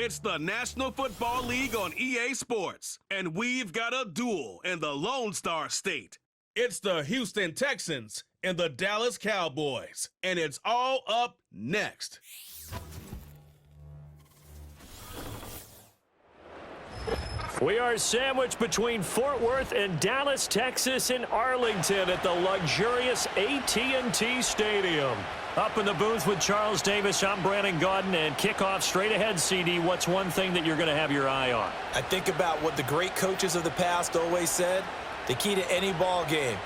It's the National Football League on EA Sports, and we've got a duel in the Lone Star State. It's the Houston Texans and the Dallas Cowboys, and it's all up next. We are sandwiched between Fort Worth and Dallas, Texas, and Arlington at the luxurious AT&T Stadium. Up in the booth with Charles Davis, I'm Brandon Gaudin, and kickoff straight ahead, CD. What's one thing that you're going to have your eye on? I think about what the great coaches of the past always said. The key to any ball game.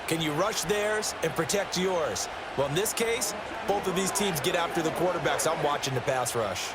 Can you rush theirs and protect yours? Well, in this case, both of these teams get after the quarterbacks. I'm watching the pass rush.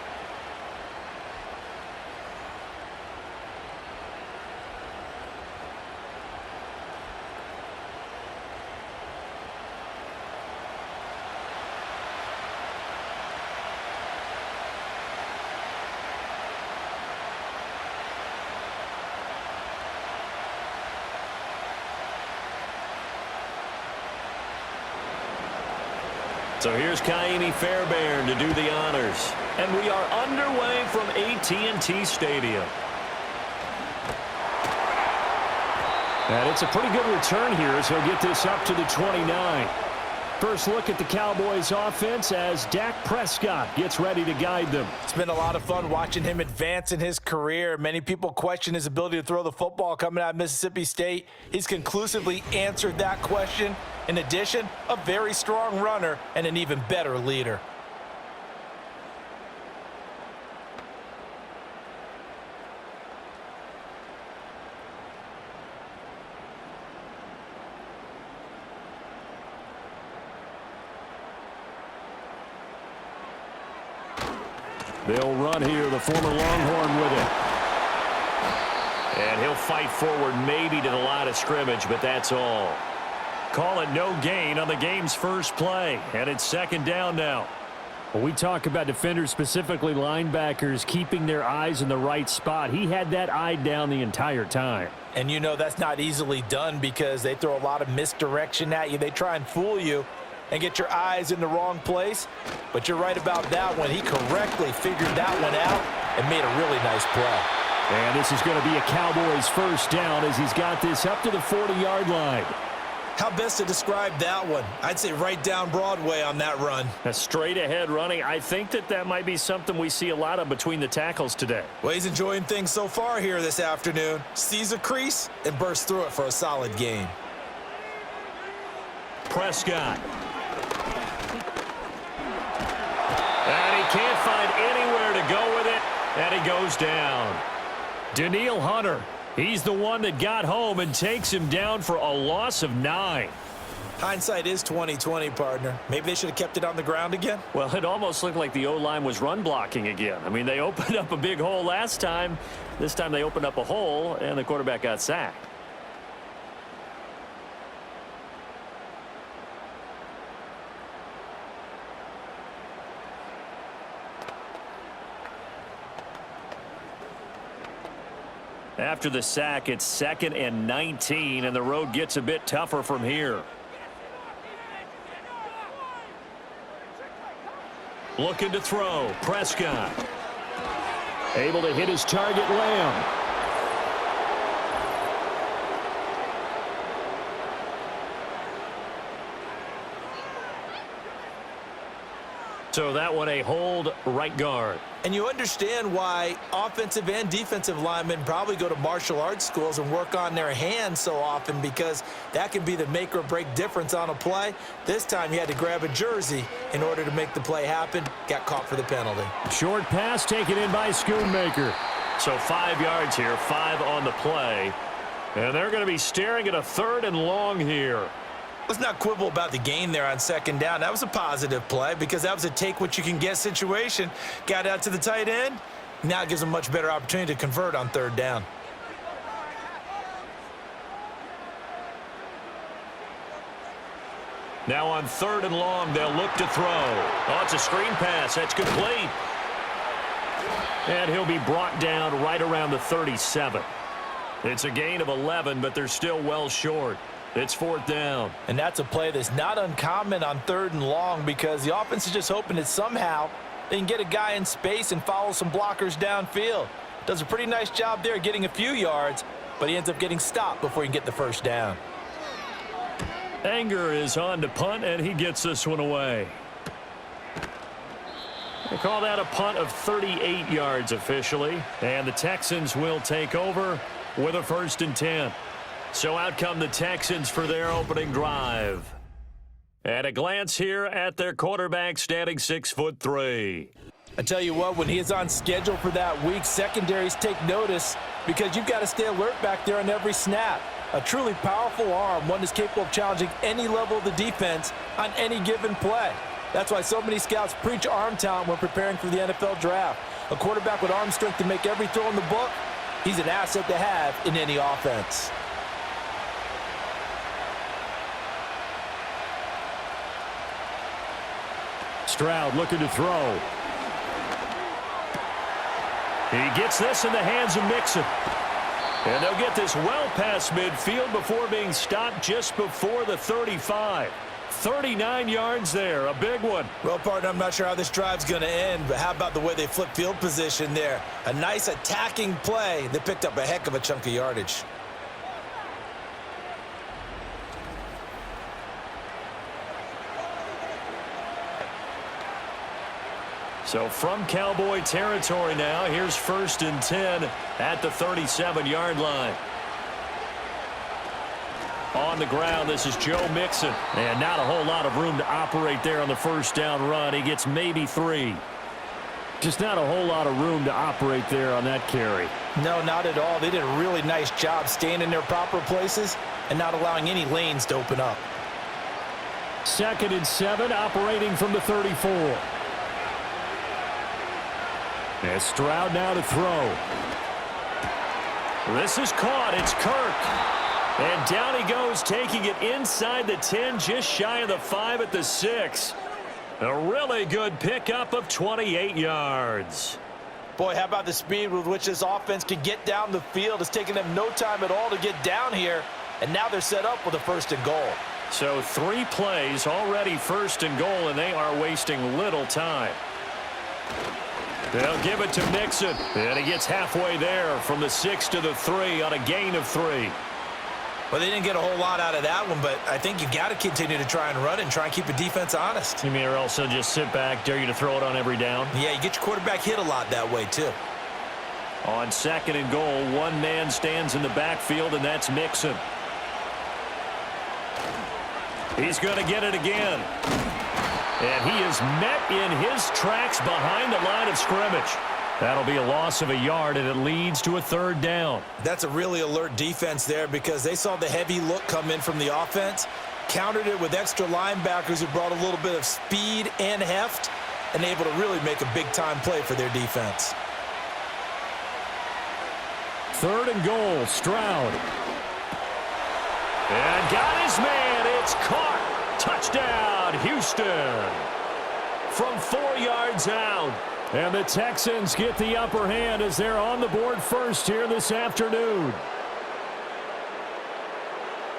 So here's Kaimi Fairbairn to do the honors. And we are underway from AT&T Stadium. And it's a pretty good return here as he'll get this up to the 29. First look at the Cowboys offense as Dak Prescott gets ready to guide them. It's been a lot of fun watching him advance in his career. Many people question his ability to throw the football coming out of Mississippi State. He's conclusively answered that question. In addition, a very strong runner and an even better leader. They'll run here, the former Longhorn with it. And he'll fight forward maybe to the line of scrimmage, but that's all. Call it no gain on the game's first play, and it's second down now. When we talk about defenders, specifically linebackers, keeping their eyes in the right spot, he had that eye down the entire time. And you know that's not easily done because they throw a lot of misdirection at you. They try and fool you and get your eyes in the wrong place. But you're right about that one. He correctly figured that one out and made a really nice play. And this is going to be a Cowboys first down as he's got this up to the 40-yard line. How best to describe that one? I'd say right down Broadway on that run. A straight ahead running. I think that might be something we see a lot of between the tackles today. Well, he's enjoying things so far here this afternoon. Sees a crease and bursts through it for a solid gain. Prescott. And he can't find anywhere to go with it, and he goes down. Danielle Hunter, he's the one that got home and takes him down for a loss of 9. Hindsight is 20/20, partner. Maybe they should have kept it on the ground again. Well, it almost looked like the O-line was run blocking again. I mean, they opened up a big hole last time. This time they opened up a hole, and the quarterback got sacked. After the sack, it's 2nd and 19, and the road gets a bit tougher from here. Looking to throw. Prescott. Able to hit his target, Lamb. So that one a hold, right guard. And you understand why offensive and defensive linemen probably go to martial arts schools and work on their hands so often, because that can be the make or break difference on a play. This time he had to grab a jersey in order to make the play happen. Got caught for the penalty. Short pass taken in by Schoonmaker. So 5 yards here, 5 on the play. And they're going to be staring at a 3rd and long here. Let's not quibble about the gain there on 2nd down. That was a positive play because that was a take-what-you-can-get situation. Got out to the tight end. Now it gives them a much better opportunity to convert on 3rd down. Now on 3rd and long, they'll look to throw. Oh, it's a screen pass. That's complete. And he'll be brought down right around the 37. It's a gain of 11, but they're still well short. It's 4th down. And that's a play that's not uncommon on 3rd and long because the offense is just hoping to somehow They can get a guy in space and follow some blockers downfield. Does a pretty nice job there getting a few yards, but he ends up getting stopped before he can get the first down. Anger is on to punt, and he gets this one away. They call that a punt of 38 yards officially, and the Texans will take over with a 1st and 10. So out come the Texans for their opening drive. At a glance here at their quarterback, standing 6'3". I tell you what, when he is on schedule for that week, secondaries take notice because you've got to stay alert back there on every snap. A truly powerful arm, one that's capable of challenging any level of the defense on any given play. That's why so many scouts preach arm talent when preparing for the NFL draft. A quarterback with arm strength to make every throw in the book, he's an asset to have in any offense. Stroud looking to throw. He gets this in the hands of Mixon. And they'll get this well past midfield before being stopped just before the 35. 39 yards there, a big one. Well, partner, I'm not sure how this drive's going to end, but how about the way they flip field position there? A nice attacking play. They picked up a heck of a chunk of yardage. So from Cowboy territory now, here's 1st and 10 at the 37-yard line. On the ground, this is Joe Mixon. And not a whole lot of room to operate there on the first down run. He gets maybe 3. Just not a whole lot of room to operate there on that carry. No, not at all. They did a really nice job staying in their proper places and not allowing any lanes to open up. 2nd and 7, operating from the 34. And Stroud now to throw. This is caught. It's Kirk. And down he goes, taking it inside the 10, just shy of the 5 at the 6. A really good pickup of 28 yards. Boy, how about the speed with which this offense can get down the field? It's taken them no time at all to get down here, and now they're set up with a 1st and goal. So 3 plays, already 1st and goal, and they are wasting little time. They'll give it to Mixon, and he gets halfway there from the 6 to the 3 on a gain of 3. Well, they didn't get a whole lot out of that one, but I think you got to continue to try and run and try and keep the defense honest. You mean or else they'll just sit back, dare you to throw it on every down? Yeah, you get your quarterback hit a lot that way, too. On 2nd and goal, one man stands in the backfield, and that's Mixon. He's going to get it again. And he is met in his tracks behind the line of scrimmage. That'll be a loss of a yard, and it leads to a 3rd down. That's a really alert defense there because they saw the heavy look come in from the offense, countered it with extra linebackers who brought a little bit of speed and heft, and able to really make a big-time play for their defense. 3rd and goal, Stroud. And got his man. It's caught. Touchdown, Houston. From 4 yards out. And the Texans get the upper hand as they're on the board first here this afternoon.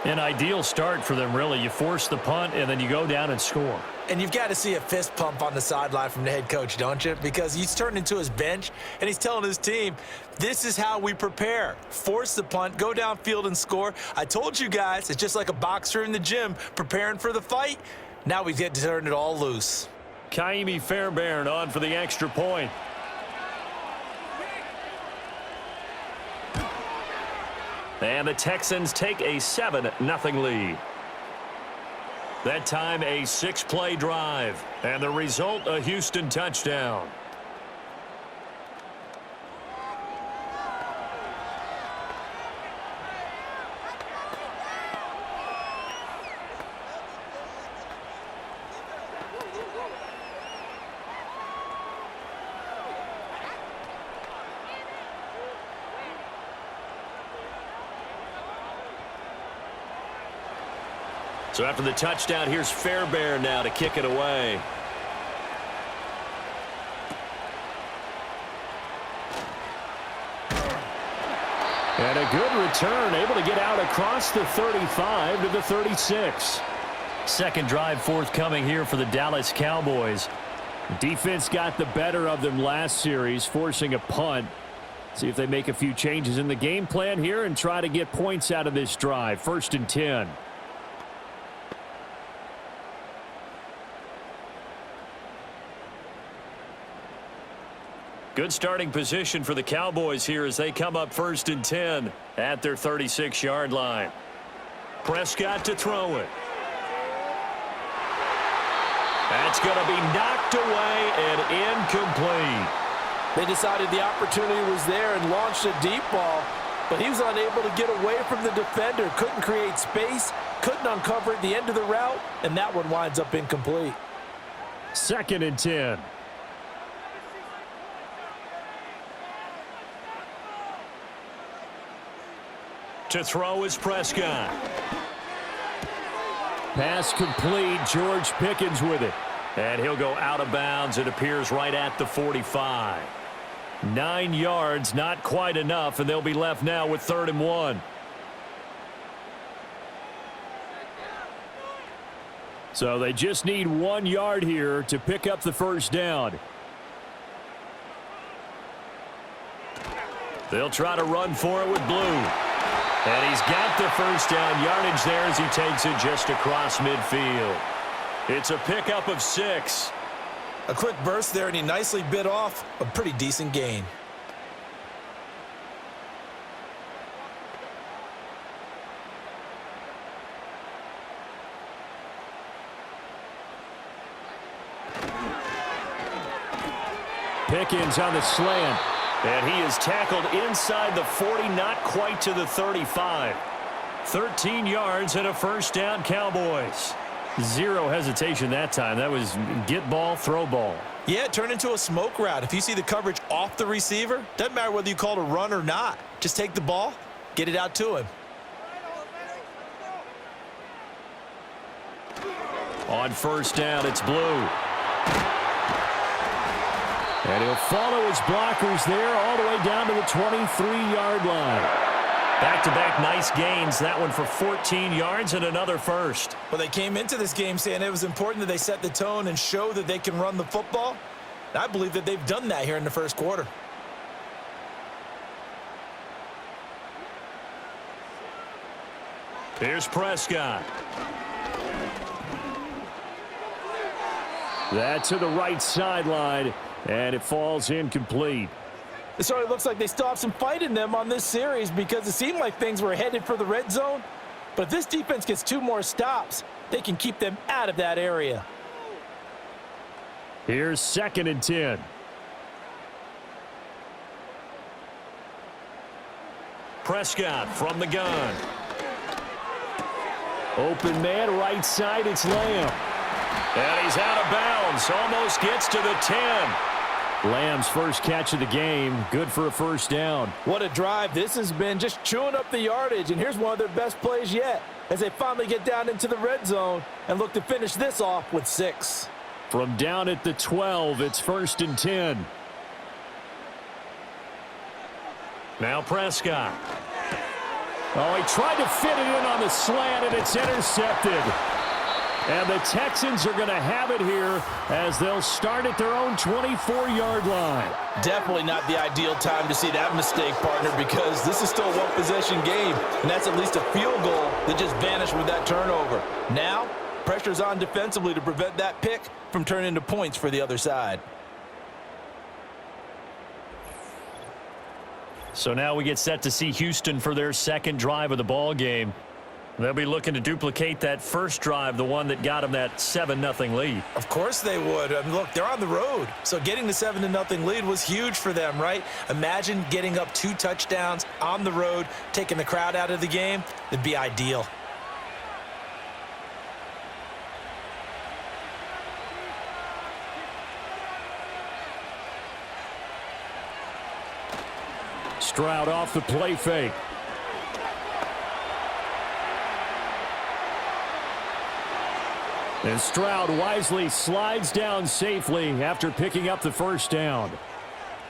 An ideal start for them, really. You force the punt, and then you go down and score. And you've got to see a fist pump on the sideline from the head coach, don't you? Because he's turned into his bench, and he's telling his team, this is how we prepare. Force the punt, go downfield and score. I told you guys, it's just like a boxer in the gym preparing for the fight. Now we get to turn it all loose. Kaimi Fairbairn on for the extra point. And the Texans take a 7-0 lead. That time a 6-play drive. And the result, a Houston touchdown. So after the touchdown, here's Fairbairn now to kick it away. And a good return, able to get out across the 35 to the 36. Second drive forthcoming here for the Dallas Cowboys. Defense got the better of them last series, forcing a punt. See if they make a few changes in the game plan here and try to get points out of this drive. 1st and 10. Good starting position for the Cowboys here as they come up 1st and 10 at their 36-yard line. Prescott to throw it. That's going to be knocked away and incomplete. They decided the opportunity was there and launched a deep ball, but he was unable to get away from the defender, couldn't create space, couldn't uncover at the end of the route, and that one winds up incomplete. 2nd and 10. To throw is Prescott. Pass complete. George Pickens with it. And he'll go out of bounds. It appears right at the 45. 9 yards, not quite enough, and they'll be left now with 3rd and 1. So they just need 1 yard here to pick up the 1st down. They'll try to run for it with Blue. And he's got the 1st down yardage there as he takes it just across midfield. It's a pickup of 6. A quick burst there, and he nicely bit off a pretty decent gain. Pickens on the slant. And he is tackled inside the 40, not quite to the 35. 13 yards and a 1st down, Cowboys. Zero hesitation that time. That was get ball, throw ball. Yeah, it turned into a smoke route. If you see the coverage off the receiver, doesn't matter whether you call it a run or not. Just take the ball, get it out to him. On 1st down, it's Blue. And he'll follow his blockers there all the way down to the 23-yard line. Back-to-back nice gains. That one for 14 yards and another 1st. Well, they came into this game saying it was important that they set the tone and show that they can run the football. And I believe that they've done that here in the 1st quarter. Here's Prescott. That to the right sideline, and it falls incomplete. It certainly looks like they still have some fight in them on this series because it seemed like things were headed for the red zone. But if this defense gets 2 more stops, they can keep them out of that area. Here's 2nd and 10. Prescott from the gun. Open man, right side, it's Lamb. And he's out of bounds, almost gets to the 10. Lamb's 1st catch of the game, good for a 1st down. What a drive. This has been just chewing up the yardage, and here's one of their best plays yet as they finally get down into the red zone and look to finish this off with 6. From down at the 12, it's 1st and 10. Now Prescott. Oh, he tried to fit it in on the slant, and it's intercepted. And the Texans are going to have it here as they'll start at their own 24-yard line. Definitely not the ideal time to see that mistake, partner, because this is still a one-possession game, and that's at least a field goal that just vanished with that turnover. Now, pressure's on defensively to prevent that pick from turning into points for the other side. So now we get set to see Houston for their 2nd drive of the ball game. They'll be looking to duplicate that 1st drive, the one that got them that 7-0 lead. Of course they would. I mean, look, they're on the road. So getting the 7-0 lead was huge for them, right? Imagine getting up 2 touchdowns on the road, taking the crowd out of the game. It'd be ideal. Stroud off the play fake. And Stroud wisely slides down safely after picking up the 1st down.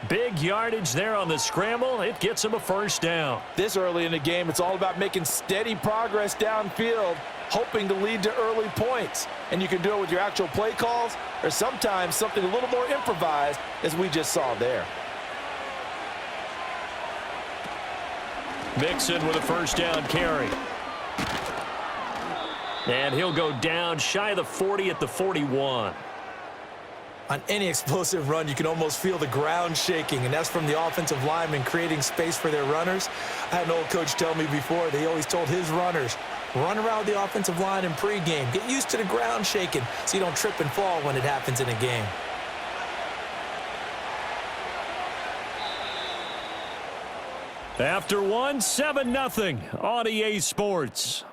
Big yardage there on the scramble. It gets him a 1st down. This early in the game, it's all about making steady progress downfield, hoping to lead to early points. And you can do it with your actual play calls or sometimes something a little more improvised, as we just saw there. Mixon with a first down carry. And he'll go down shy of the 40 at the 41. On any explosive run, you can almost feel the ground shaking, and that's from the offensive linemen creating space for their runners. I had an old coach tell me before, they always told his runners, run around the offensive line in pregame. Get used to the ground shaking so you don't trip and fall when it happens in a game. After one, 7-0 on EA Sports.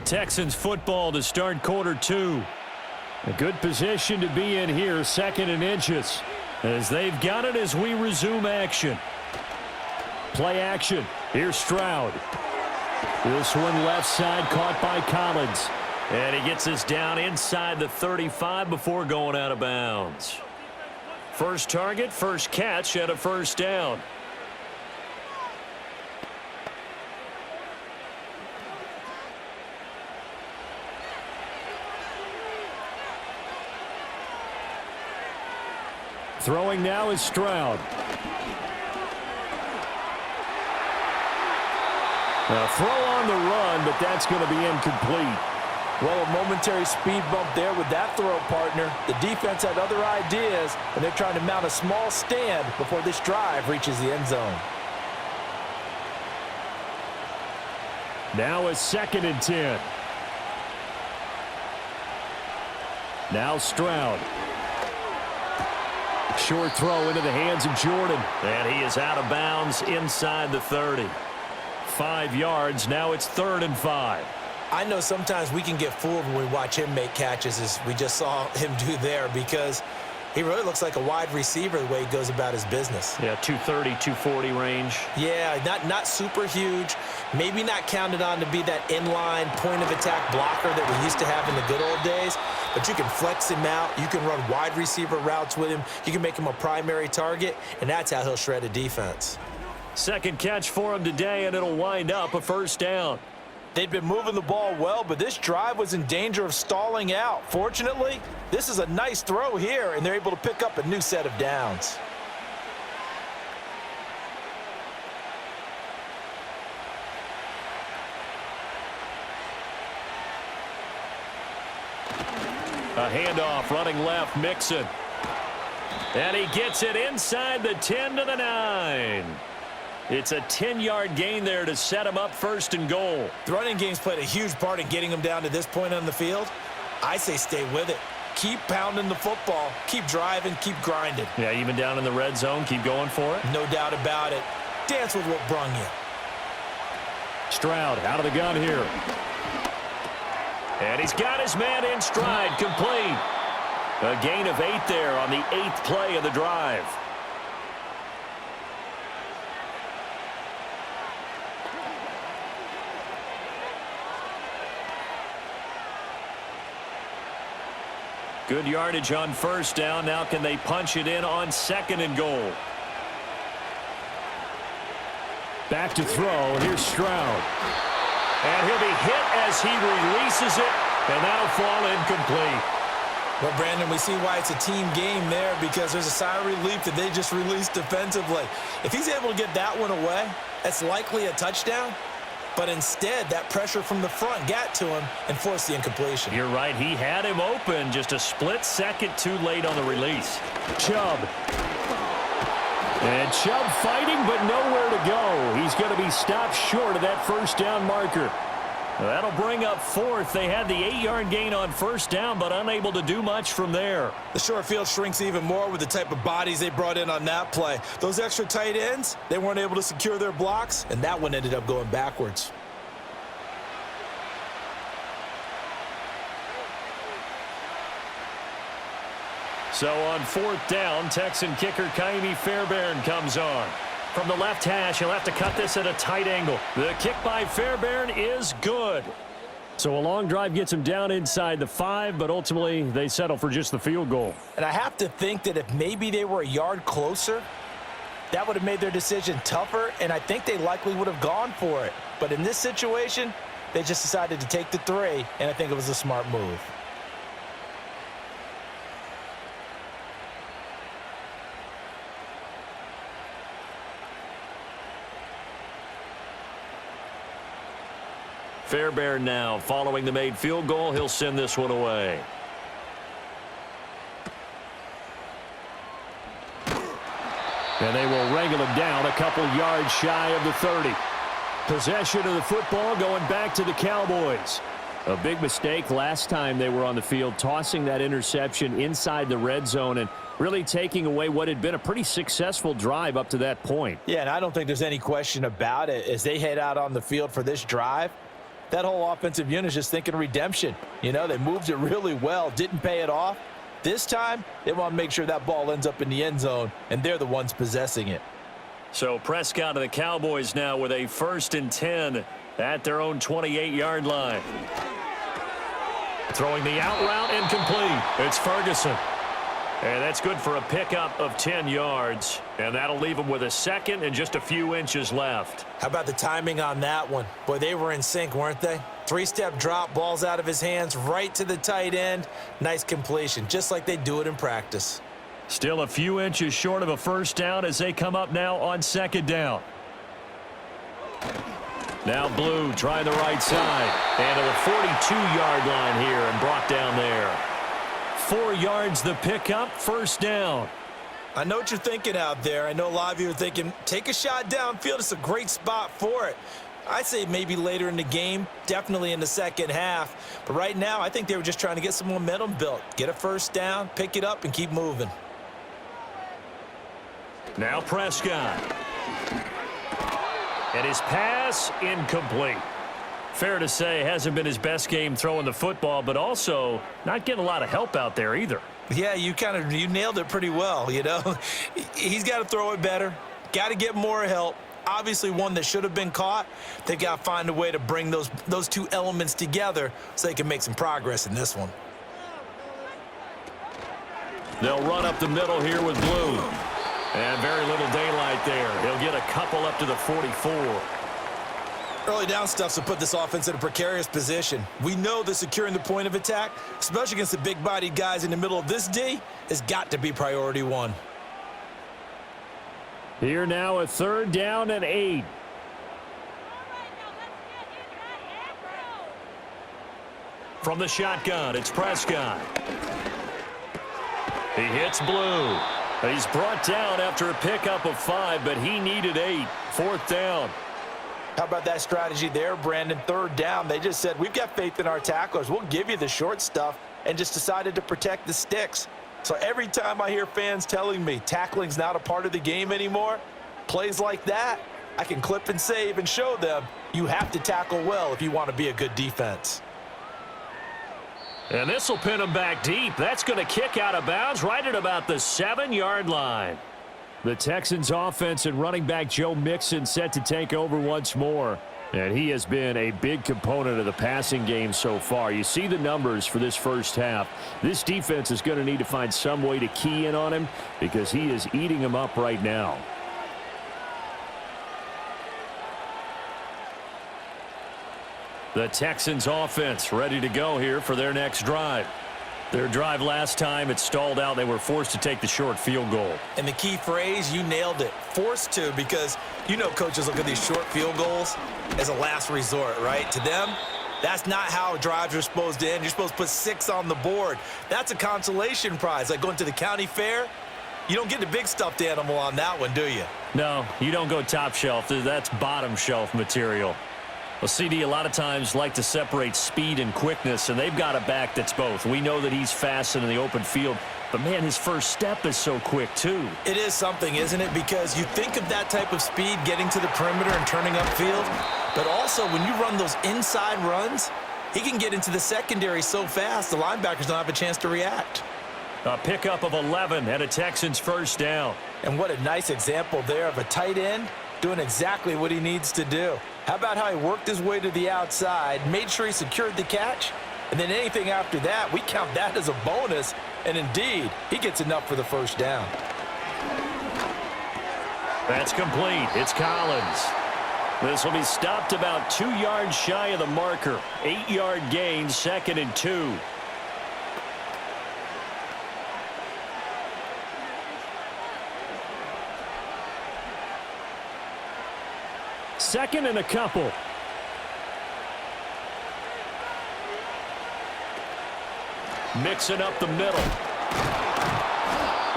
Texans football to start quarter 2. A good position to be in here, 2nd and inches, as they've got it as we resume action. Play action. Here's Stroud. This one left side caught by Collins. And he gets this down inside the 35 before going out of bounds. First target, first catch, and a first down. Throwing now is Stroud. A throw on the run, but that's going to be incomplete. Well, a momentary speed bump there with that throw, partner. The defense had other ideas, and they're trying to mount a small stand before this drive reaches the end zone. Now a 2nd and 10. Now Stroud. Short throw into the hands of Jordan. And he is out of bounds inside the 30. 5 yards. Now it's 3rd and 5. I know sometimes we can get fooled when we watch him make catches, as we just saw him do there, because he really looks like a wide receiver the way he goes about his business. Yeah, 230, 240 range. Yeah, not super huge. Maybe not counted on to be that inline point-of-attack blocker that we used to have in the good old days. But you can flex him out. You can run wide receiver routes with him. You can make him a primary target, and that's how he'll shred a defense. Second catch for him today, and it'll wind up a first down. They'd been moving the ball well, but this drive was in danger of stalling out. Fortunately, this is a nice throw here, and they're able to pick up a new set of downs. A handoff running left, Mixon. And he gets it inside the 10 to the 9. It's a 10-yard gain there to set him up 1st and goal. The running game's played a huge part in getting him down to this point on the field. I say stay with it. Keep pounding the football. Keep driving. Keep grinding. Yeah, even down in the red zone, keep going for it. No doubt about it. Dance with what brung you. Stroud out of the gun here. And he's got his man in stride, complete. A gain of 8 there on the 8th play of the drive. Good yardage on first down. Now can they punch it in on 2nd and goal? Back to throw. Here's Stroud. And he'll be hit as he releases it, and that'll fall incomplete. Well, Brandon, we see why it's a team game there, because there's a sigh of relief that they just released defensively. If he's able to get that one away, that's likely a touchdown. But instead, that pressure from the front got to him and forced the incompletion. You're right. He had him open, just a split second too late on the release. Chubb. And Chubb fighting, but nowhere to go. He's going to be stopped short of that first down marker. That'll bring up 4th. They had the 8-yard gain on first down, but unable to do much from there. The short field shrinks even more with the type of bodies they brought in on that play. Those extra tight ends, they weren't able to secure their blocks, and that one ended up going backwards. So on 4th down, Texan kicker Kaimi Fairbairn comes on. From the left hash, he'll have to cut this at a tight angle. The kick by Fairbairn is good. So a long drive gets him down inside the 5, but ultimately they settle for just the field goal. And I have to think that if maybe they were a yard closer, That would have made their decision tougher, and I think they likely would have gone for it. But in this situation, they just decided to take the 3, and I think it was a smart move. Fairbairn now following the made field goal. He'll send this one away. And they will wrangle him down a couple yards shy of the 30. Possession of the football going back to the Cowboys. A big mistake last time they were on the field, tossing that interception inside the red zone and really taking away what had been a pretty successful drive up to that point. Yeah, and I don't think there's any question about it. As they head out on the field for this drive, that whole offensive unit is just thinking redemption. You know, they moved it really well, didn't pay it off. This time, they want to make sure that ball ends up in the end zone, and they're the ones possessing it. So Prescott and the Cowboys now with a 1st and 10 at their own 28-yard line. Throwing the out route incomplete. It's Ferguson. And that's good for a pickup of 10 yards. And that'll leave them with a 2nd and just a few inches left. How about the timing on that one? Boy, they were in sync, weren't they? 3-step drop, balls out of his hands, right to the tight end. Nice completion, just like they do it in practice. Still a few inches short of a 1st down as they come up now on 2nd down. Now Blue trying the right side. And to the 42-yard line here and brought down there. 4 yards the pickup, 1st down. I know what you're thinking out there. I know a lot of you are thinking, take a shot downfield. It's a great spot for it. I'd say maybe later in the game, definitely in the second half. But right now, I think they were just trying to get some momentum built. Get a 1st down, pick it up, and keep moving. Now Prescott. And his pass incomplete. Fair to say, hasn't been his best game throwing the football, but also not getting a lot of help out there either. Yeah, you nailed it pretty well, you know. He's got to throw it better. Got to get more help. Obviously one that should have been caught. They've got to find a way to bring those two elements together so they can make some progress in this one. They'll run up the middle here with Blue. And very little daylight there. He'll get a couple up to the 44. Early down stuff to put this offense in a precarious position. We know that securing the point of attack, especially against the big-bodied guys in the middle of this D, has got to be priority 1. Here now a 3rd down and 8. From the shotgun, it's Prescott. He hits Blue. He's brought down after a pickup of 5, but he needed 8. 4th down. How about that strategy there, Brandon? 3rd down. They just said, we've got faith in our tacklers. We'll give you the short stuff, and just decided to protect the sticks. So every time I hear fans telling me tackling's not a part of the game anymore, plays like that, I can clip and save and show them you have to tackle well if you want to be a good defense. And this will pin him back deep. That's going to kick out of bounds right at about the 7-yard line. The Texans offense and running back Joe Mixon set to take over once more. And he has been a big component of the passing game so far. You see the numbers for this 1st half. This defense is going to need to find some way to key in on him because he is eating them up right now. The Texans offense ready to go here for their next drive. Their drive last time, it stalled out. They were forced to take the short field goal. And the key phrase, you nailed it, forced to, because you know coaches look at these short field goals as a last resort, right? To them, that's not how drives are supposed to end. You're supposed to put 6 on the board. That's a consolation prize. Like going to the county fair, you don't get the big stuffed animal on that one, do you? No, you don't go top shelf. That's bottom shelf material. Well, CD, a lot of times like to separate speed and quickness, and they've got a back that's both. We know that he's fast in the open field, but, man, his first step is so quick, too. It is something, isn't it? Because you think of that type of speed getting to the perimeter and turning upfield, but also when you run those inside runs, he can get into the secondary so fast the linebackers don't have a chance to react. A pickup of 11 and a Texans 1st down. And what a nice example there of a tight end doing exactly what he needs to do. How about how he worked his way to the outside, made sure he secured the catch, and then anything after that, we count that as a bonus, and indeed, he gets enough for the 1st down. That's complete. It's Collins. This will be stopped about 2 yards shy of the marker. 8-yard gain, 2nd and 2. Second and a couple. Mixing up the middle.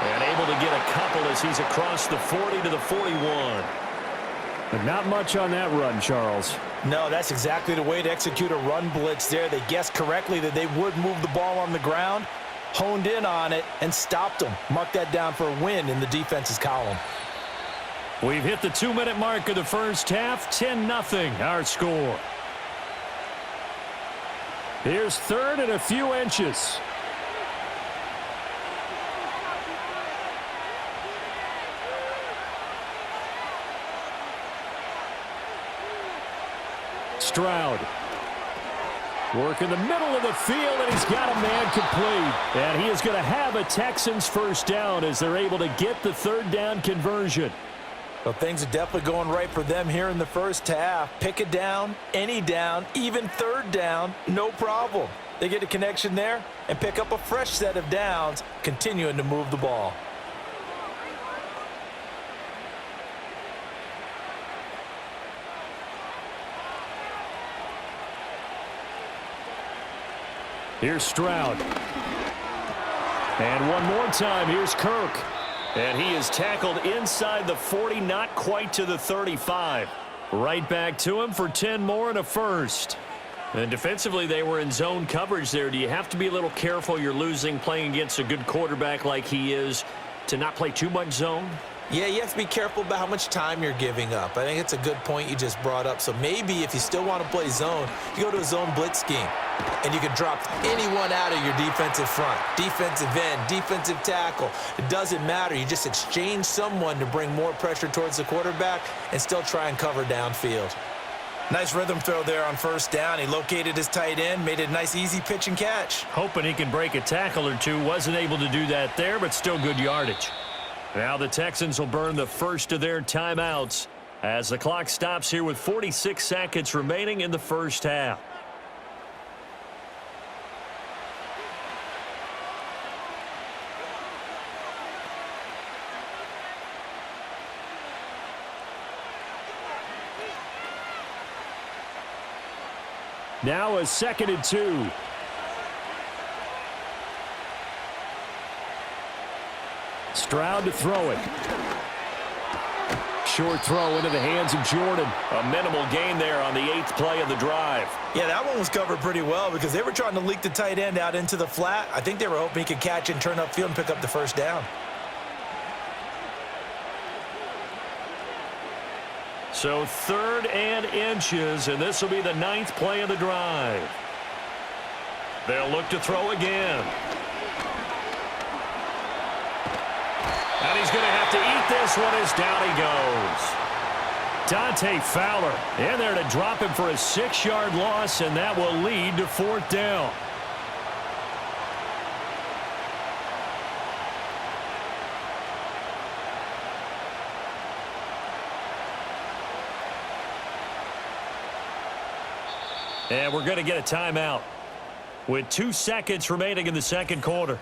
And able to get a couple as he's across the 40 to the 41. But not much on that run, Charles. No, that's exactly the way to execute a run blitz there. They guessed correctly that they would move the ball on the ground, honed in on it, and stopped them. Mark that down for a win in the defense's column. We've hit the 2-minute mark of the first half. 10-0 our score. Here's 3rd and a few inches. Stroud. Work in the middle of the field, and he's got a man complete. And he is going to have a Texans first down as they're able to get the 3rd down conversion. Well, things are definitely going right for them here in the first half. Pick it down, any down, even 3rd down, no problem. They get a connection there and pick up a fresh set of downs, continuing to move the ball. Here's Stroud. And one more time, here's Kirk. And he is tackled inside the 40, not quite to the 35. Right back to him for 10 more and a first. And defensively, they were in zone coverage there. Do you have to be a little careful you're losing playing against a good quarterback like he is to not play too much zone? Yeah, you have to be careful about how much time you're giving up. I think it's a good point you just brought up. So maybe if you still want to play zone, you go to a zone blitz scheme. And you can drop anyone out of your defensive front. Defensive end, defensive tackle. It doesn't matter. You just exchange someone to bring more pressure towards the quarterback and still try and cover downfield. Nice rhythm throw there on first down. He located his tight end, made it a nice easy pitch and catch. Hoping he can break a tackle or two. Wasn't able to do that there, but still good yardage. Now the Texans will burn the first of their timeouts as the clock stops here with 46 seconds remaining in the first half. Now a 2nd and 2. Stroud to throw it. Short throw into the hands of Jordan. A minimal gain there on the 8th play of the drive. Yeah, that one was covered pretty well because they were trying to leak the tight end out into the flat. I think they were hoping he could catch and turn upfield and pick up the first down. So 3rd and inches, and this will be the 9th play of the drive. They'll look to throw again. And he's going to have to eat this one as down he goes. Dante Fowler in there to drop him for a 6-yard loss, and that will lead to 4th down. And we're going to get a timeout with 2 seconds remaining in the second quarter.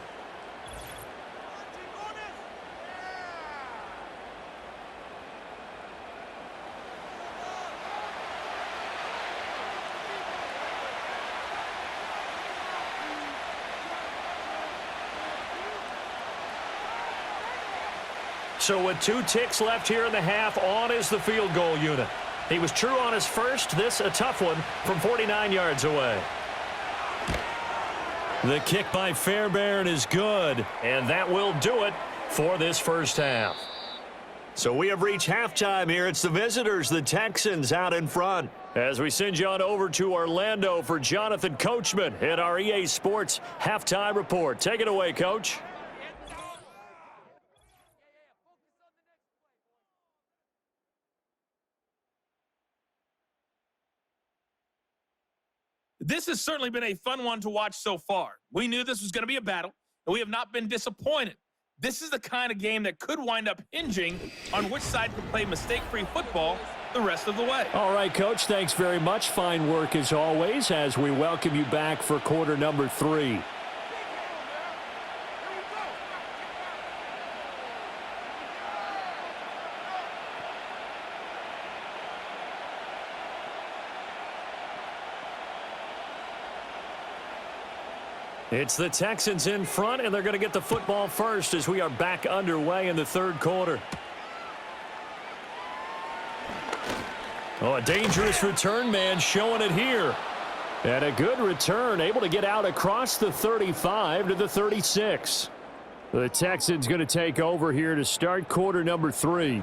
So with 2 ticks left here in the half, on is the field goal unit. He was true on his first. This a tough one from 49 yards away. The kick by Fairbairn is good, and that will do it for this first half. So we have reached halftime here. It's the visitors, the Texans, out in front. As we send you on over to Orlando for Jonathan Coachman in our EA Sports halftime report. Take it away, Coach. This has certainly been a fun one to watch so far. We knew this was going to be a battle, and we have not been disappointed This is the kind of game that could wind up hinging on which side can play mistake-free football the rest of the way. All right, Coach, thanks very much. Fine work as always as we welcome you back for quarter number 3. It's the Texans in front, and they're going to get the football first as we are back underway in the third quarter. Oh, a dangerous return man showing it here. And a good return, able to get out across the 35 to the 36. The Texans going to take over here to start quarter number 3.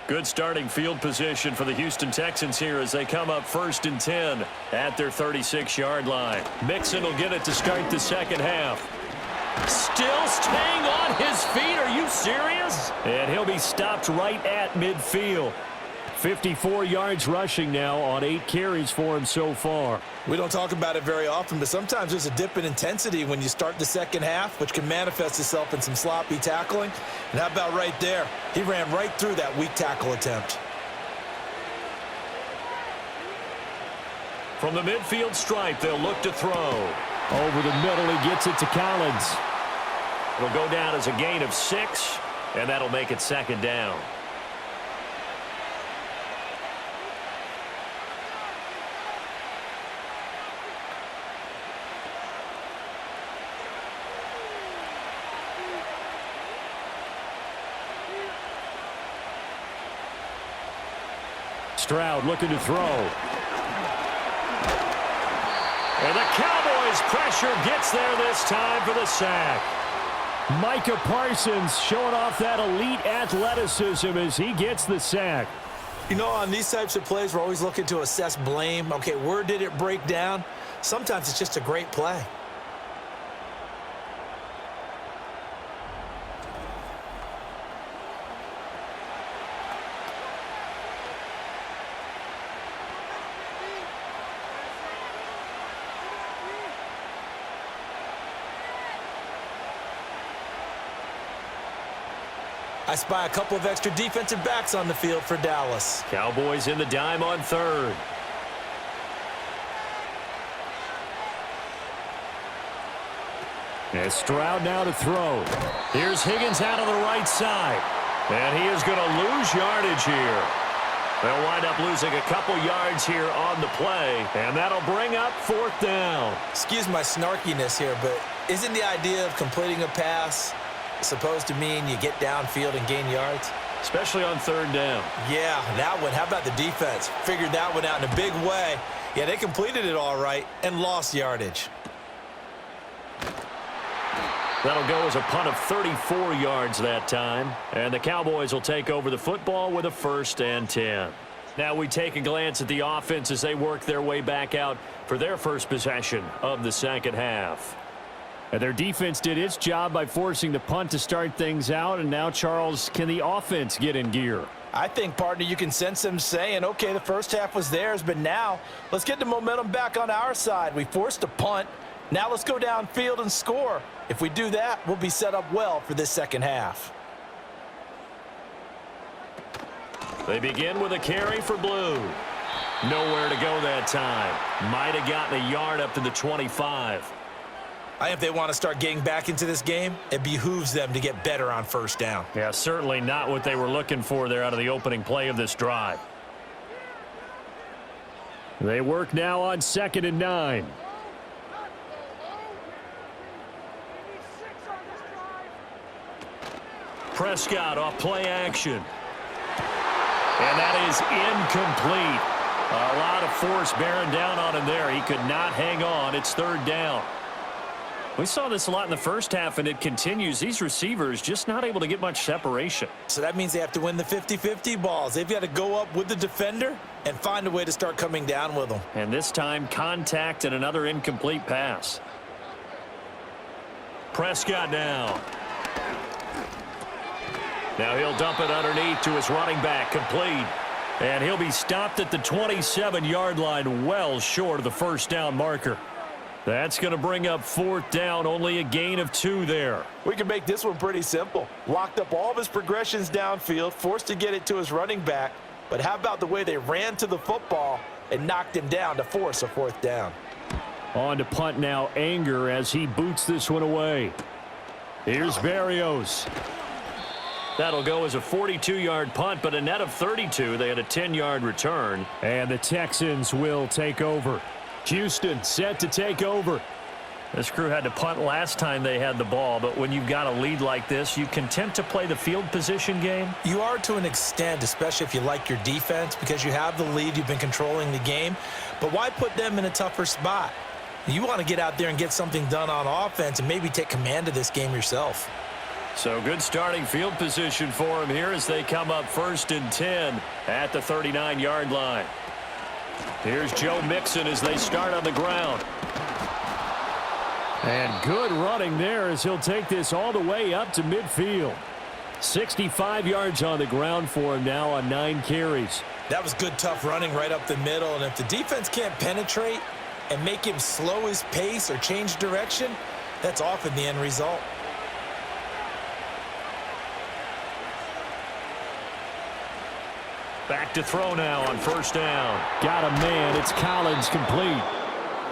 Good starting field position for the Houston Texans here as they come up 1st and 10 at their 36-yard line. Mixon will get it to start the second half. Still staying on his feet. Are you serious? And he'll be stopped right at midfield. 54 yards rushing now on 8 carries for him so far. We don't talk about it very often, but sometimes there's a dip in intensity when you start the second half, which can manifest itself in some sloppy tackling. And how about right there? He ran right through that weak tackle attempt. From the midfield stripe, they'll look to throw. Over the middle, he gets it to Collins. It'll go down as a gain of 6, and that'll make it 2nd down. Stroud looking to throw. And the Cowboys pressure gets there this time for the sack. Micah Parsons showing off that elite athleticism as he gets the sack. You know, on these types of plays, we're always looking to assess blame. Okay, where did it break down? Sometimes it's just a great play. I spy a couple of extra defensive backs on the field for Dallas. Cowboys in the dime on 3rd. And Stroud now to throw. Here's Higgins out on the right side. And he is going to lose yardage here. They'll wind up losing a couple yards here on the play. And that'll bring up 4th down. Excuse my snarkiness here, but isn't the idea of completing a pass supposed to mean you get downfield and gain yards? Especially on 3rd down. Yeah, that one. How about the defense? Figured that one out in a big way. Yeah, they completed it all right and lost yardage. That'll go as a punt of 34 yards that time. And the Cowboys will take over the football with a 1st and 10. Now we take a glance at the offense as they work their way back out for their first possession of the second half. And their defense did its job by forcing the punt to start things out. And now, Charles, can the offense get in gear? I think, partner, you can sense them saying, okay, the first half was theirs, but now let's get the momentum back on our side. We forced a punt. Now let's go downfield and score. If we do that, we'll be set up well for this second half. They begin with a carry for Blue. Nowhere to go that time. Might have gotten a yard up to the 25. If they want to start getting back into this game, it behooves them to get better on 1st down. Yeah, certainly not what they were looking for there out of the opening play of this drive. They work now on 2nd and 9. Prescott off play action. And that is incomplete. A lot of force bearing down on him there. He could not hang on. It's 3rd down. We saw this a lot in the first half, and it continues. These receivers just not able to get much separation. So that means they have to win the 50-50 balls. They've got to go up with the defender and find a way to start coming down with them. And this time, contact and another incomplete pass. Prescott now. Now he'll dump it underneath to his running back, complete. And he'll be stopped at the 27-yard line, well short of the first down marker. That's going to bring up 4th down, only a gain of 2 there. We can make this one pretty simple. Locked up all of his progressions downfield, forced to get it to his running back. But how about the way they ran to the football and knocked him down to force a 4th down? On to punt now, Anger, as he boots this one away. Here's Berrios. That'll go as a 42-yard punt, but a net of 32. They had a 10-yard return. And the Texans will take over. Houston set to take over. This crew had to punt last time they had the ball, but when you've got a lead like this, you content to play the field position game? You are to an extent, especially if you like your defense, because you have the lead, you've been controlling the game. But why put them in a tougher spot? You want to get out there and get something done on offense and maybe take command of this game yourself. So good starting field position for him here as they come up 1st and 10 at the 39-yard line. Here's Joe Mixon as they start on the ground. And good running there as he'll take this all the way up to midfield. 65 yards on the ground for him now on 9 carries. That was good, tough running right up the middle. And if the defense can't penetrate and make him slow his pace or change direction, that's often the end result. Back to throw now on 1st down. Got a man. It's Collins, complete.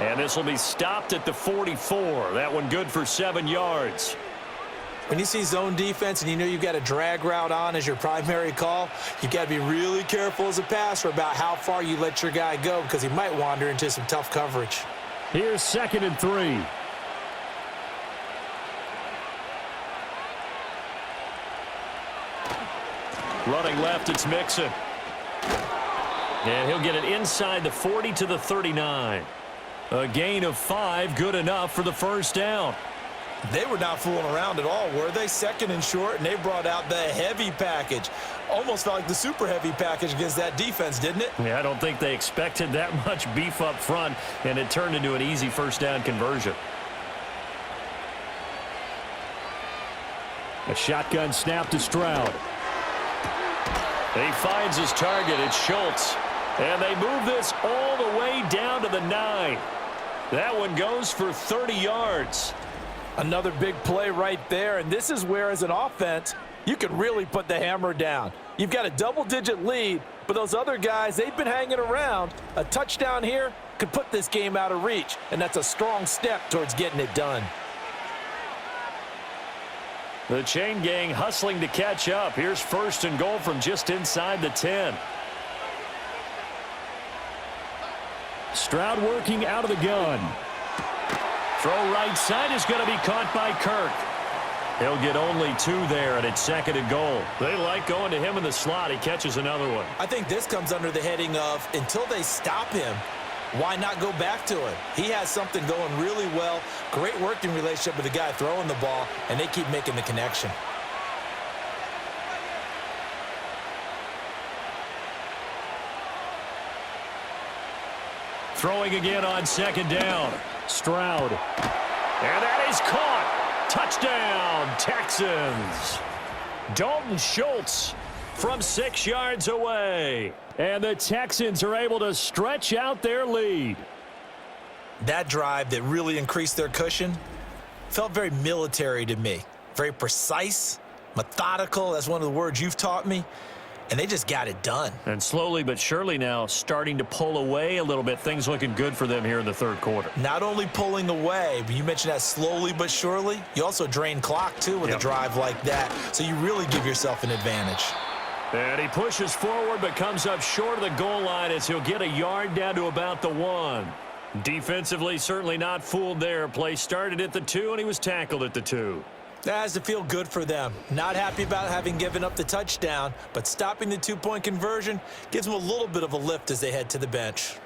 And this will be stopped at the 44. That one good for 7 yards. When you see zone defense and you know you've got a drag route on as your primary call, you've got to be really careful as a passer about how far you let your guy go because he might wander into some tough coverage. Here's 2nd and 3. Running left, it's Mixon. And he'll get it inside the 40 to the 39. A gain of 5, good enough for the 1st down. They were not fooling around at all, were they? 2nd and short, and they brought out the heavy package. Almost felt like the super heavy package against that defense, didn't it? Yeah, I don't think they expected that much beef up front, and it turned into an easy 1st down conversion. A shotgun snap to Stroud. He finds his target. It's Schultz. And they move this all the way down to the 9. That one goes for 30 yards. Another big play right there, and this is where, as an offense, you can really put the hammer down. You've got a double-digit lead, but those other guys, they've been hanging around. A touchdown here could put this game out of reach, and that's a strong step towards getting it done. The chain gang hustling to catch up. Here's 1st and goal from just inside the 10. Stroud working out of the gun. Throw right side is going to be caught by Kirk. He'll get only 2 there, and it's 2nd and goal. They like going to him in the slot. He catches another one. I think this comes under the heading of, until they stop him, why not go back to him? He has something going really well. Great working relationship with the guy throwing the ball, and they keep making the connection. Throwing again on 2nd down. Stroud. And that is caught. Touchdown, Texans. Dalton Schultz from 6 yards away. And the Texans are able to stretch out their lead. That drive that really increased their cushion felt very military to me. Very precise, methodical. That's one of the words you've taught me. And they just got it done. And slowly but surely now starting to pull away a little bit. Things looking good for them here in the 3rd quarter. Not only pulling away, but you mentioned that slowly but surely. You also drain clock, too, with a drive like that. So you really give yourself an advantage. And he pushes forward but comes up short of the goal line as he'll get a yard down to about the 1. Defensively, certainly not fooled there. Play started at the 2, and he was tackled at the 2. That has to feel good for them. Not happy about having given up the touchdown, but stopping the 2-point conversion gives them a little bit of a lift as they head to the bench.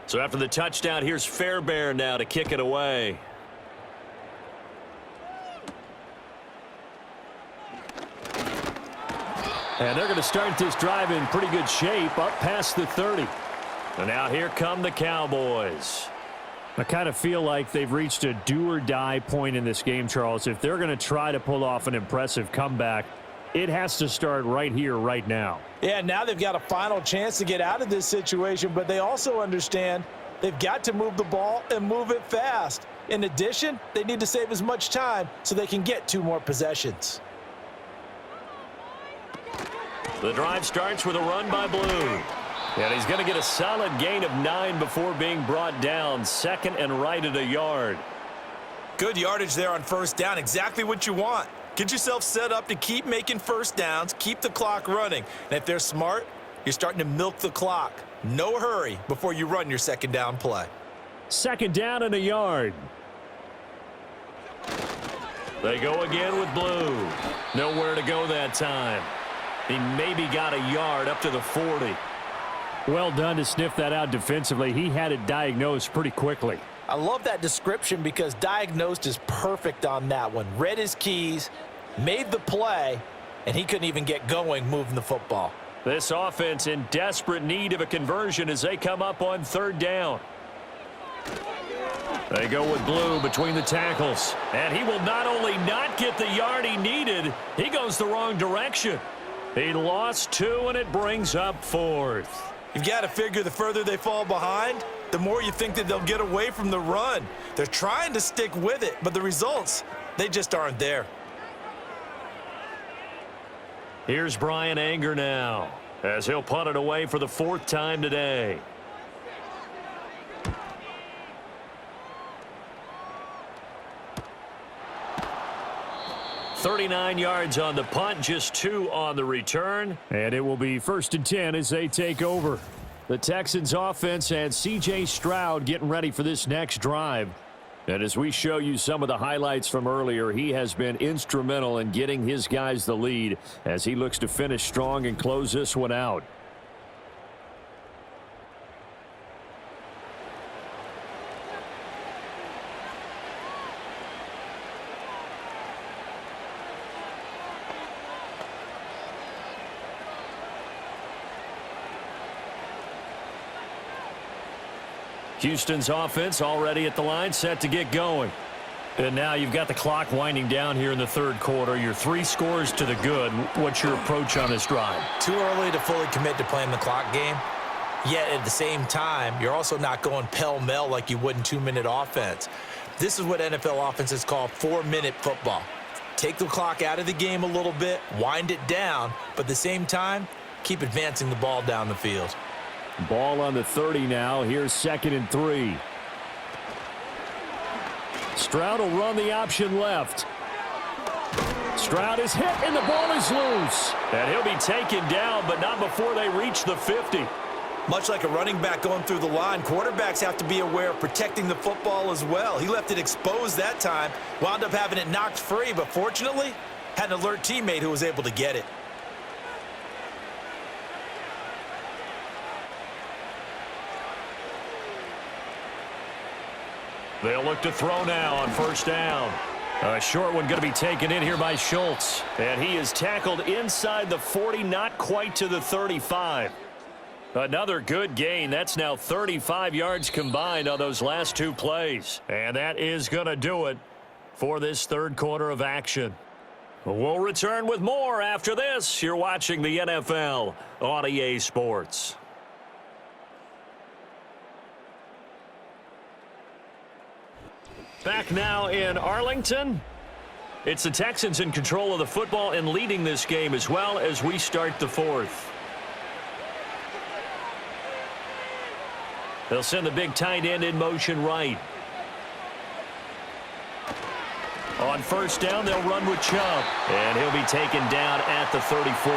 So after the touchdown, here's Fairbairn now to kick it away. And they're going to start this drive in pretty good shape, up past the 30. And now here come the Cowboys. I kind of feel like they've reached a do-or-die point in this game, Charles. If they're going to try to pull off an impressive comeback, it has to start right here, right now. Yeah, now they've got a final chance to get out of this situation, but they also understand they've got to move the ball and move it fast. In addition, they need to save as much time so they can get 2 more possessions. The drive starts with a run by Blue. And he's going to get a solid gain of 9 before being brought down. Second and right at a yard. Good yardage there on first down. Exactly what you want. Get yourself set up to keep making first downs, keep the clock running. And if they're smart, you're starting to milk the clock. No hurry before you run your second down play. Second down and a yard. They go again with Blue. Nowhere to go that time. He maybe got a yard up to the 40. Well done to sniff that out defensively. He had it diagnosed pretty quickly. I love that description because diagnosed is perfect on that one. Read his keys, made the play, and he couldn't even get going moving the football. This offense in desperate need of a conversion as they come up on third down. They go with Blue between the tackles. And he will not only not get the yard he needed, he goes the wrong direction. He lost 2, and it brings up 4th. You've got to figure the further they fall behind, the more you think that they'll get away from the run. They're trying to stick with it, but the results, they just aren't there. Here's Brian Anger now as he'll punt it away for the 4th time today. $39 yards on the punt, just 2 on the return. And it will be 1st and 10 as they take over. The Texans offense and C.J. Stroud getting ready for this next drive. And as we show you some of the highlights from earlier, he has been instrumental in getting his guys the lead as he looks to finish strong and close this one out. Houston's offense already at the line, set to get going. And now you've got the clock winding down here in the 3rd quarter. You're 3 scores to the good. What's your approach on this drive? Too early to fully commit to playing the clock game. Yet at the same time, you're also not going pell-mell like you would in 2-minute offense. This is what NFL offenses call 4-minute football. Take the clock out of the game a little bit, wind it down, but at the same time, keep advancing the ball down the field. Ball on the 30 now. Here's 2nd and 3. Stroud will run the option left. Stroud is hit, and the ball is loose. And he'll be taken down, but not before they reach the 50. Much like a running back going through the line, quarterbacks have to be aware of protecting the football as well. He left it exposed that time, wound up having it knocked free, but fortunately, had an alert teammate who was able to get it. They'll look to throw now on 1st down. A short one going to be taken in here by Schultz. And he is tackled inside the 40, not quite to the 35. Another good gain. That's now 35 yards combined on those last 2 plays. And that is going to do it for this 3rd quarter of action. We'll return with more after this. You're watching the NFL on EA Sports. Back now in Arlington. It's the Texans in control of the football and leading this game as well as we start the 4th. They'll send the big tight end in motion right. On 1st down, they'll run with Chubb. And he'll be taken down at the 34.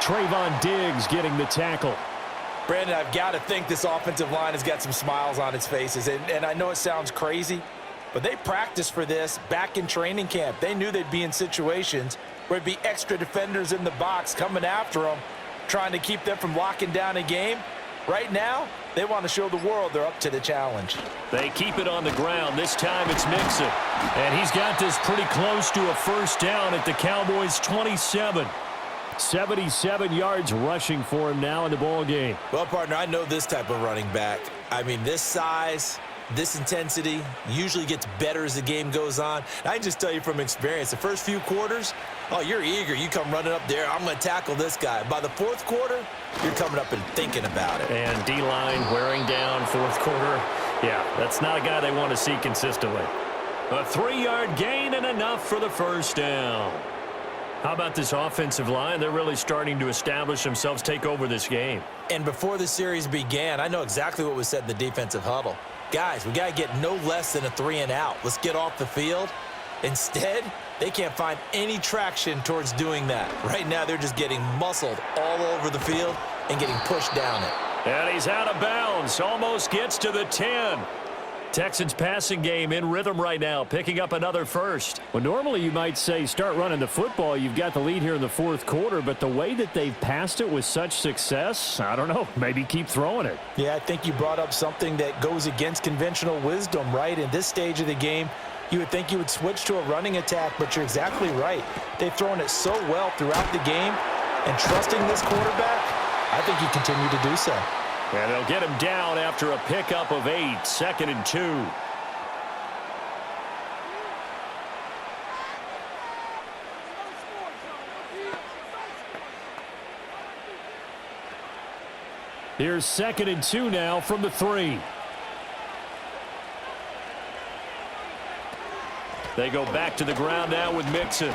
Trayvon Diggs getting the tackle. Brandon, I've got to think this offensive line has got some smiles on its faces. And I know it sounds crazy, but they practiced for this back in training camp. They knew they'd be in situations where there'd be extra defenders in the box coming after them, trying to keep them from locking down a game. Right now, they want to show the world they're up to the challenge. They keep it on the ground. This time it's Mixon. And he's got this pretty close to a first down at the Cowboys' 27. 77 yards rushing for him now in the ball game. Well, partner, I know this type of running back. I mean, this size, this intensity usually gets better as the game goes on. And I can just tell you from experience, the first few quarters, oh, you're eager. You come running up there, I'm going to tackle this guy. By the fourth quarter, you're coming up and thinking about it. And D-line wearing down fourth quarter. Yeah, that's not a guy they want to see consistently. A 3-yard gain and enough for the first down. How about this offensive line? They're really starting to establish themselves, take over this game. And before the series began, I know exactly what was said in the defensive huddle. Guys, we got to get no less than a 3-and-out. Let's get off the field. Instead, they can't find any traction towards doing that. Right now, they're just getting muscled all over the field and getting pushed down it. And he's out of bounds. Almost gets to the 10. Texans passing game in rhythm right now, picking up another first. Well, normally you might say start running the football. You've got the lead here in the fourth quarter, but the way that they've passed it with such success, I don't know, maybe keep throwing it. Yeah, I think you brought up something that goes against conventional wisdom, right? In this stage of the game, you would think you would switch to a running attack, but you're exactly right. They've thrown it so well throughout the game, and trusting this quarterback, I think you continue to do so. And they'll get him down after a pickup of 8, 2nd and 2. Here's 2nd and 2 now from the 3. They go back to the ground now with Mixon.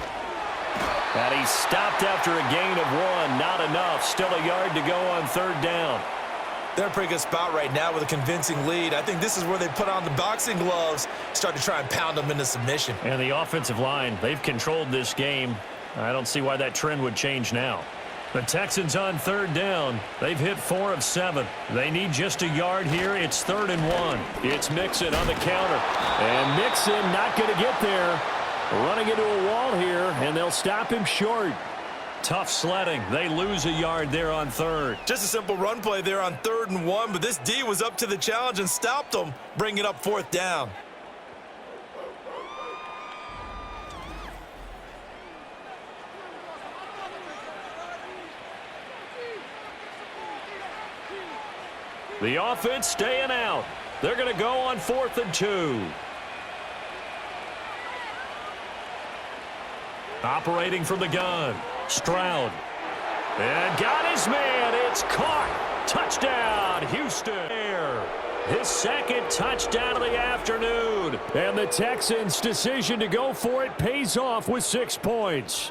And he's stopped after a gain of 1. Not enough. Still a yard to go on 3rd down. They're in a pretty good spot right now with a convincing lead. I think this is where they put on the boxing gloves, start to try and pound them into submission. And the offensive line, they've controlled this game. I don't see why that trend would change now. The Texans on 3rd down. They've hit 4 of 7. They need just a yard here. It's 3rd and 1. It's Mixon on the counter. And Mixon not going to get there. Running into a wall here, and they'll stop him short. Tough sledding. They lose a yard there on 3rd. Just a simple run play there on 3rd and 1, but this D was up to the challenge and stopped them, bringing up 4th down. The offense staying out. They're going to go on 4th and 2. Operating from the gun. Stroud. And got his man. It's caught. Touchdown, Houston. His 2nd touchdown of the afternoon. And the Texans' decision to go for it pays off with 6 points.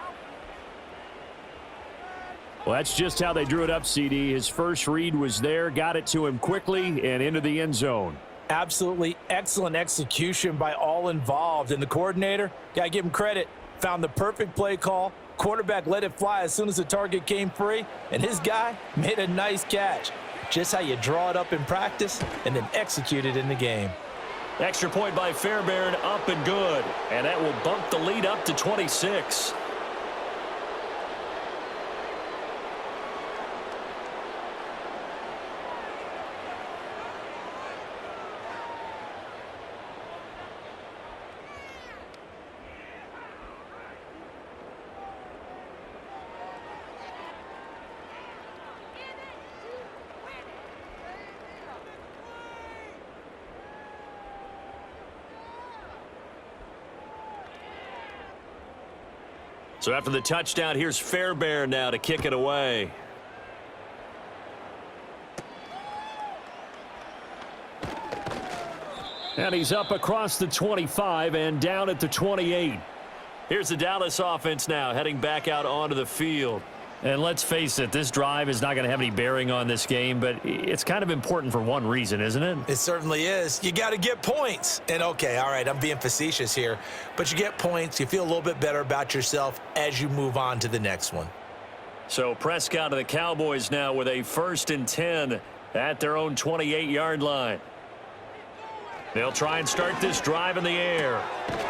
Well, that's just how they drew it up, CD. His first read was there, got it to him quickly, and into the end zone. Absolutely excellent execution by all involved. And the coordinator, got to give him credit, found the perfect play call. Quarterback let it fly as soon as the target came free, and his guy made a nice catch. Just how you draw it up in practice and then execute it in the game. Extra point by Fairbairn, up and good. And that will bump the lead up to 26. So after the touchdown, here's Fairbairn now to kick it away. And he's up across the 25 and down at the 28. Here's the Dallas offense now heading back out onto the field. And let's face it, this drive is not going to have any bearing on this game, but it's kind of important for one reason, isn't it? It certainly is. You got to get points. And, okay, all right, I'm being facetious here, but you get points. You feel a little bit better about yourself as you move on to the next one. So Prescott of the Cowboys now with a 1st and 10 at their own 28-yard line. They'll try and start this drive in the air.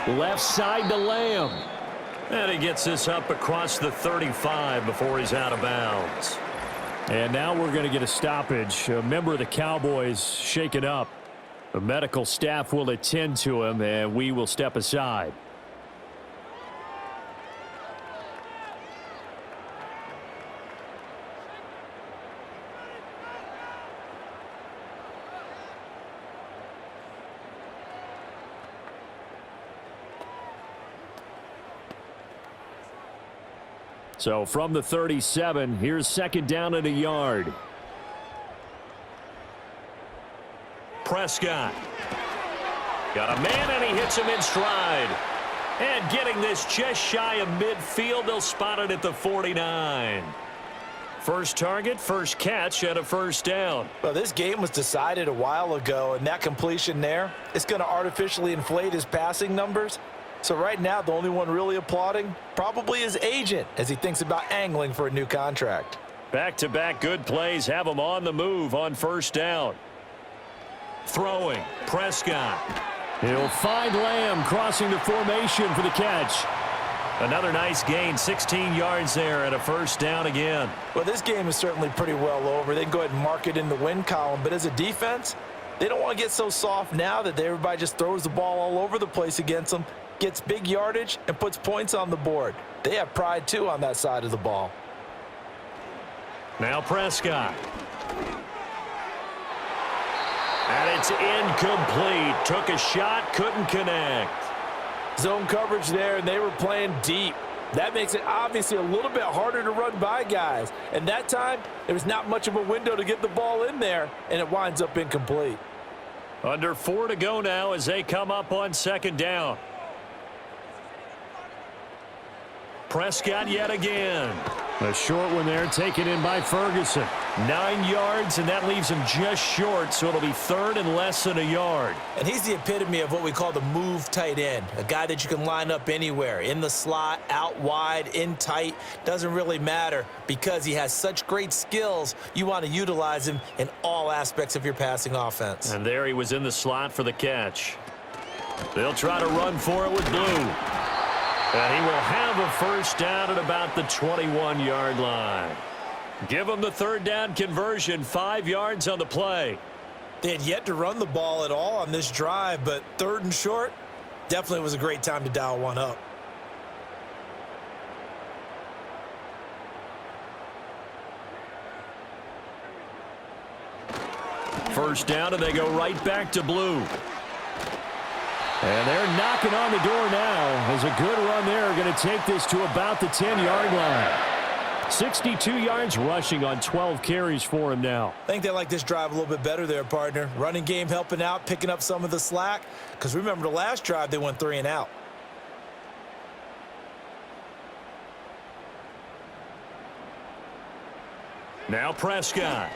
Left side to Lamb. And he gets this up across the 35 before he's out of bounds. And now we're going to get a stoppage. A member of the Cowboys shaken up. The medical staff will attend to him, and we will step aside. So from the 37, here's second down and a yard. Prescott. Got a man, and he hits him in stride. And getting this just shy of midfield, they'll spot it at the 49. First target, first catch, and a first down. Well, this game was decided a while ago, and that completion there is going to artificially inflate his passing numbers. So right now, the only one really applauding probably his agent as he thinks about angling for a new contract. Back-to-back good plays have him on the move on first down. Throwing, Prescott. He'll find Lamb crossing the formation for the catch. Another nice gain, 16 yards there and a first down again. Well, this game is certainly pretty well over. They can go ahead and mark it in the win column, but as a defense, they don't want to get so soft now that everybody just throws the ball all over the place against them, gets big yardage, and puts points on the board. They have pride, too, on that side of the ball. Now Prescott. And it's incomplete. Took a shot, couldn't connect. Zone coverage there, and they were playing deep. That makes it obviously a little bit harder to run by guys. And that time, there was not much of a window to get the ball in there, and it winds up incomplete. Under 4 to go now as they come up on second down. Prescott yet again. A short one there taken in by Ferguson. 9 yards, and that leaves him just short, so it'll be third and less than a yard. And he's the epitome of what we call the move tight end, a guy that you can line up anywhere, in the slot, out wide, in tight, doesn't really matter because he has such great skills. You want to utilize him in all aspects of your passing offense. And there he was in the slot for the catch. They'll try to run for it with Blue. And he will have a first down at about the 21-yard line. Give him the third down conversion, 5 yards on the play. They had yet to run the ball at all on this drive, but third and short definitely was a great time to dial one up. First down, and they go right back to Blue. And they're knocking on the door now as a good run there going to take this to about the 10-yard line. 62 yards rushing on 12 carries for him now. I think they like this drive a little bit better there, partner. Running game helping out, picking up some of the slack. Because remember the last drive, they went 3 and out. Now Prescott.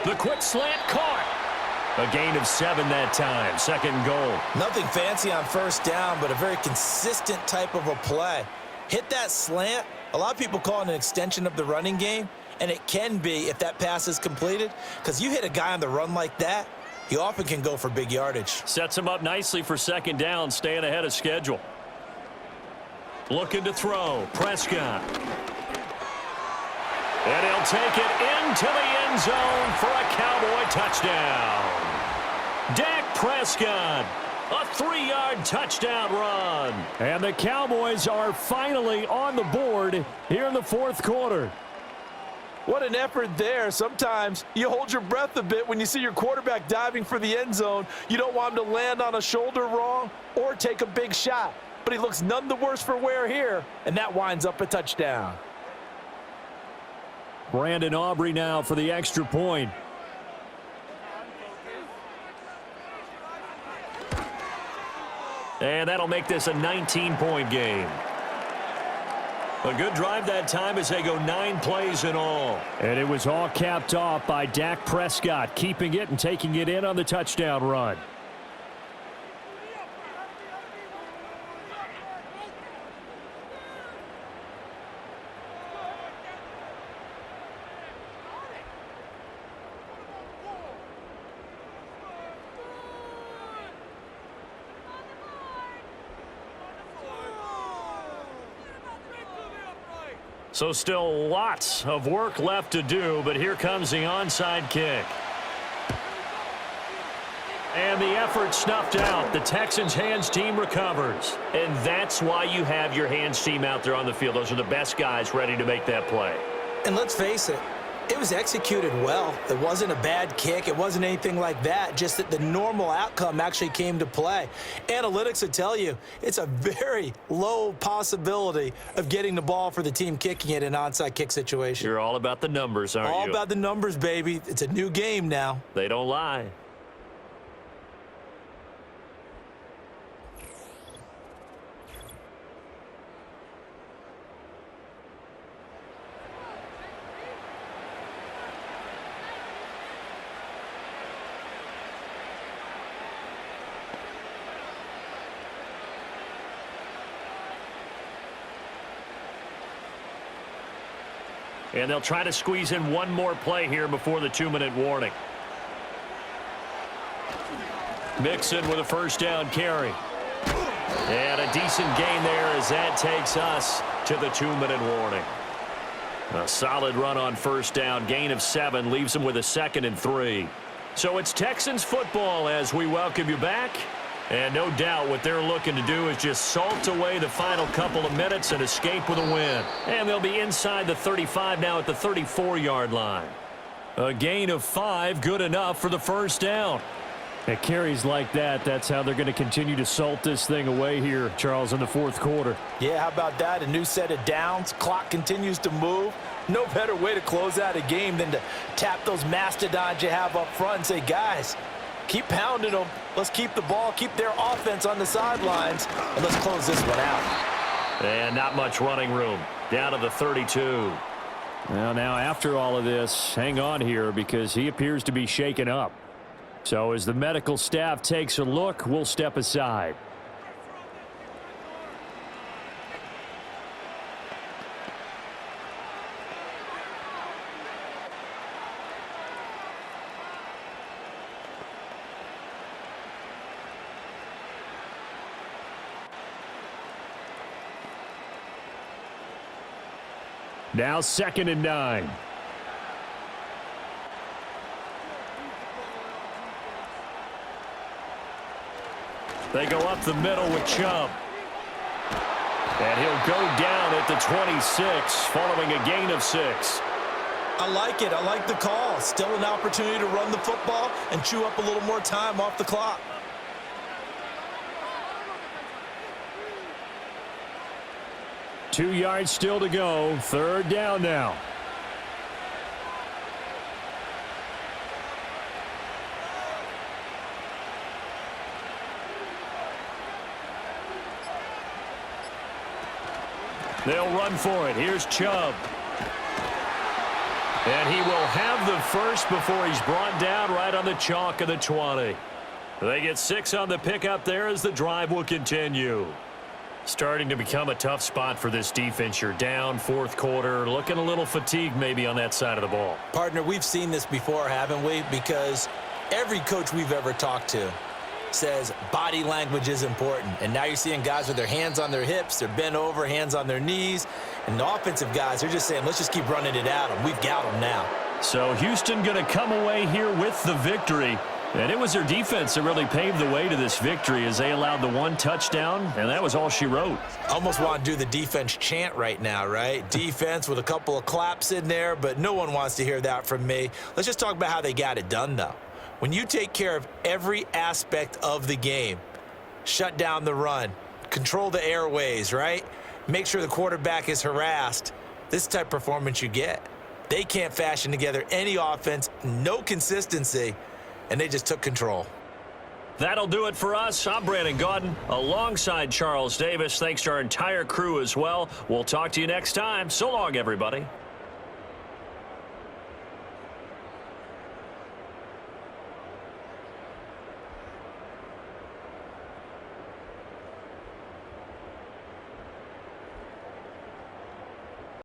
The quick slant caught. A gain of 7 that time. Second and goal. Nothing fancy on first down, but a very consistent type of a play. Hit that slant. A lot of people call it an extension of the running game, and it can be if that pass is completed, because you hit a guy on the run like that, he often can go for big yardage. Sets him up nicely for second down, staying ahead of schedule. Looking to throw. Prescott. And he'll take it into the end zone for a Cowboy touchdown. Dak Prescott, a 3-yard touchdown run. And the Cowboys are finally on the board here in the fourth quarter. What an effort there. Sometimes you hold your breath a bit when you see your quarterback diving for the end zone. You don't want him to land on a shoulder wrong or take a big shot. But he looks none the worse for wear here, and that winds up a touchdown. Brandon Aubrey now for the extra point. And that'll make this a 19-point game. A good drive that time as they go 9 plays in all. And it was all capped off by Dak Prescott, keeping it and taking it in on the touchdown run. So still lots of work left to do, but here comes the onside kick. And the effort snuffed out. The Texans' hands team recovers. And that's why you have your hands team out there on the field. Those are the best guys ready to make that play. And let's face it, it was executed well. It wasn't a bad kick. It wasn't anything like that. Just that the normal outcome actually came to play. Analytics would tell you it's a very low possibility of getting the ball for the team kicking it in an onside kick situation. You're all about the numbers, aren't you? All about the numbers, baby. It's a new game now. They don't lie. And they'll try to squeeze in one more play here before the 2-minute warning. Mixon with a first down carry. And a decent gain there as that takes us to the 2-minute warning. A solid run on first down. Gain of 7 leaves them with a 2nd and 3. So it's Texans football as we welcome you back. And no doubt what they're looking to do is just salt away the final couple of minutes and escape with a win. And they'll be inside the 35 now at the 34-yard line. A gain of 5, good enough for the first down. At carries like that, that's how they're going to continue to salt this thing away here, Charles, in the fourth quarter. Yeah, how about that? A new set of downs. Clock continues to move. No better way to close out a game than to tap those mastodons you have up front and say, guys, keep pounding them. Let's keep the ball, keep their offense on the sidelines, and let's close this one out. And not much running room. Down to the 32. Well, now after all of this, hang on here because he appears to be shaken up. So as the medical staff takes a look, we'll step aside. Now 2nd and 9. They go up the middle with Chubb. And he'll go down at the 26 following a gain of 6. I like it. I like the call. Still an opportunity to run the football and chew up a little more time off the clock. Two yards still to go. 3rd down now. They'll run for it. Here's Chubb. And he will have the first before he's brought down right on the chalk of the 20. They get 6 on the pickup there as the drive will continue. Starting to become a tough spot for this defense. You're down 4th quarter, looking a little fatigued maybe on that side of the ball. Partner, we've seen this before, haven't we? Because every coach we've ever talked to says body language is important. And now you're seeing guys with their hands on their hips, they're bent over, hands on their knees. And the offensive guys, they're just saying, let's just keep running it at them. We've got them now. So Houston going to come away here with the victory. And it was their defense that really paved the way to this victory as they allowed the 1 touchdown, and that was all she wrote. Almost want to do the defense chant right now, right? Defense with a couple of claps in there, but no one wants to hear that from me. Let's just talk about how they got it done, though. When you take care of every aspect of the game, shut down the run, control the airways, right? Make sure the quarterback is harassed. This type of performance you get. They can't fashion together any offense, no consistency, and they just took control. That'll do it for us. I'm Brandon Gaudin alongside Charles Davis. Thanks to our entire crew as well. We'll talk to you next time. So long, everybody.